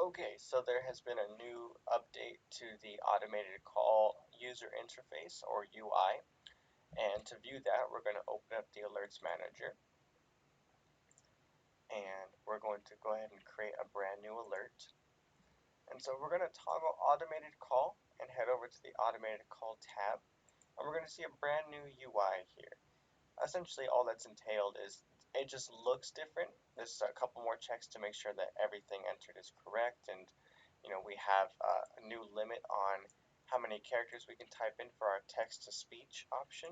Okay, so there has been a new update to the automated call user interface, or UI, and to view that we're going to open up the alerts manager, and we're going to go ahead and create a brand new alert. And so we're going to toggle automated call and head over to the automated call tab, and we're going to see a brand new UI here. Essentially all that's entailed is it just looks different. There's a couple more checks to make sure that everything entered is correct, and we have a new limit on how many characters we can type in for our text to speech option.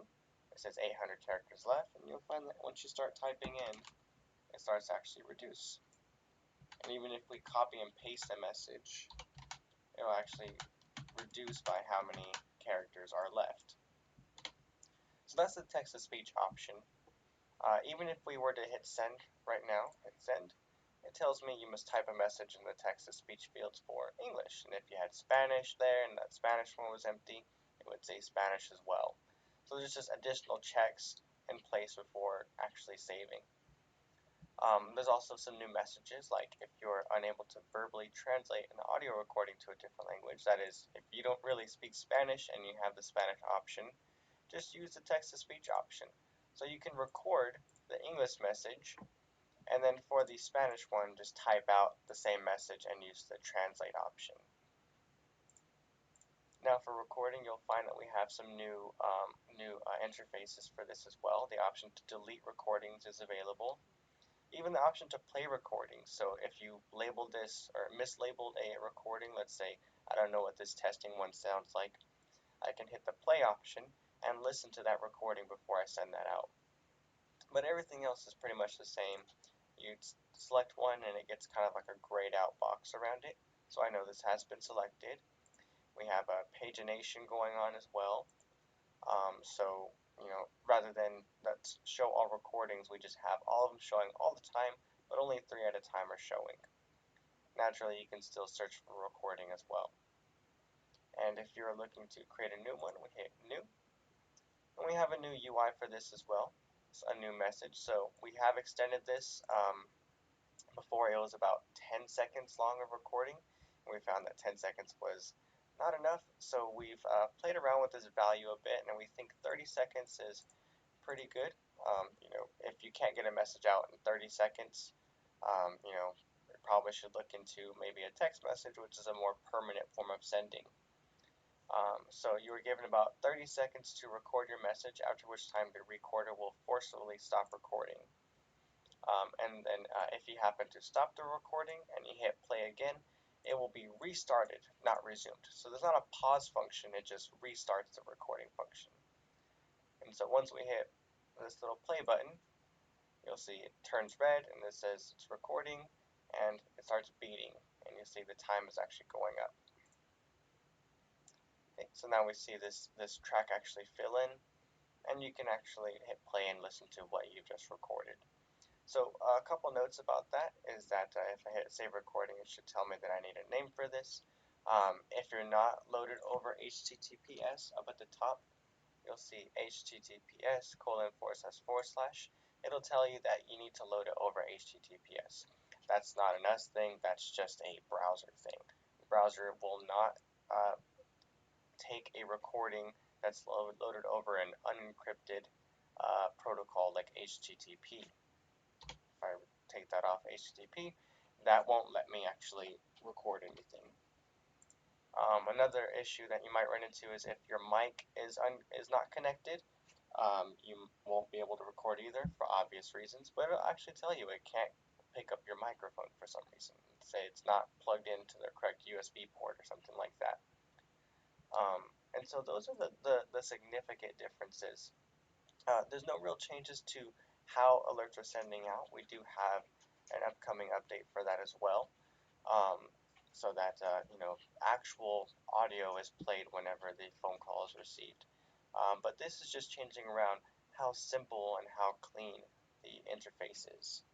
It says 800 characters left, and you'll find that once you start typing in, it starts to actually reduce. And even if we copy and paste a message, it'll actually reduce by how many characters are left. So that's the text to speech option. Even if we were to hit send right now, hit send, it tells me you must type a message in the text-to-speech fields for English. And if you had Spanish there and that Spanish one was empty, it would say Spanish as well. So there's just additional checks in place before actually saving. There's also some new messages, like if you're unable to verbally translate an audio recording to a different language, that is, if you don't really speak Spanish and you have the Spanish option, just use the text-to-speech option. So you can record the English message, and then for the Spanish one, just type out the same message and use the translate option. Now for recording, you'll find that we have some new interfaces for this as well. The option to delete recordings is available. Even the option to play recordings. So if you labeled this or mislabeled a recording, let's say, I don't know what this testing one sounds like, I can hit the play option and listen to that recording before I send that out. But everything else is pretty much the same. You select one and it gets kind of like a grayed out box around it, so I know this has been selected. We have a pagination going on as well. So rather than let's show all recordings, we just have all of them showing all the time, but only 3 at a time are showing. Naturally, you can still search for recording as well. And if you're looking to create a new one, we hit new, and we have a new UI for this as well. It's a new message, so we have extended this. Before it was about 10 seconds long of recording, and we found that 10 seconds was not enough, so we've played around with this value a bit, and we think 30 seconds is pretty good. If you can't get a message out in 30 seconds, you probably should look into maybe a text message, which is a more permanent form of sending. So you were given about 30 seconds to record your message, after which time the recorder will forcibly stop recording. And then if you happen to stop the recording and you hit play again, it will be restarted, not resumed. So there's not a pause function, it just restarts the recording function. And so once we hit this little play button, you'll see it turns red and it says it's recording, and it starts beating, and you'll see the time is actually going up. Okay, so now we see this track actually fill in, and you can actually hit play and listen to what you've just recorded. So a couple notes about that is that if I hit save recording, it should tell me that I need a name for this. If you're not loaded over HTTPS, up at the top, you'll see https://. It'll tell you that you need to load it over HTTPS. That's not an us thing, that's just a browser thing. The browser will not take a recording that's loaded over an unencrypted protocol like HTTP. If I take that off HTTP, that won't let me actually record anything. Another issue that you might run into is if your mic is not connected, you won't be able to record either for obvious reasons, but it'll actually tell you it can't pick up your microphone for some reason. Say it's not plugged into the correct USB port or something like that. And so those are the significant differences. There's no real changes to how alerts are sending out. We do have an upcoming update for that as well, so that actual audio is played whenever the phone call is received. But this is just changing around how simple and how clean the interface is.